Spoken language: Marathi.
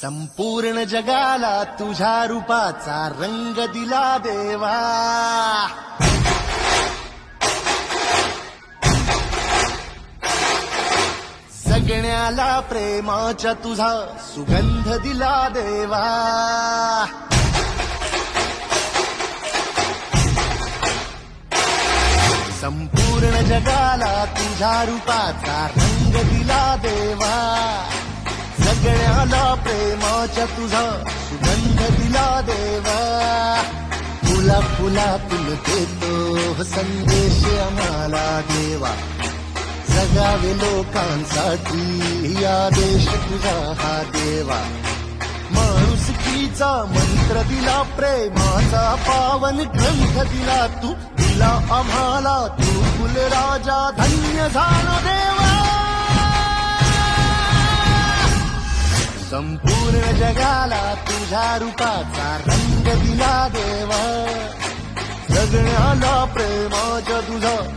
संपूर्ण जगाला तुझ्या रूपाचा रंग दिला देवा. जगण्याला प्रेमाच्या तुझा सुगंध दिला देवा. संपूर्ण जगाला तुझ्या रूपाचा रंग दिला देवा. जगण्याला प्रेमाच्या तुझा सुगंध दिला देवा. फुला फुलातून देतो संदेश आम्हाला देवा. जगावे लोकांसाठी या देश तुझा हा देवा. माणुसकीचा मंत्र दिला, प्रेमाचा पावन ग्रंथ दिला तू. दिला आम्हाला तू कुलराजा, धन्य झालो देवा. संपूर्ण जगाला तुझ्या रूपाचा रंग दिला देवा. जगण्याला प्रेमाच्या तुझा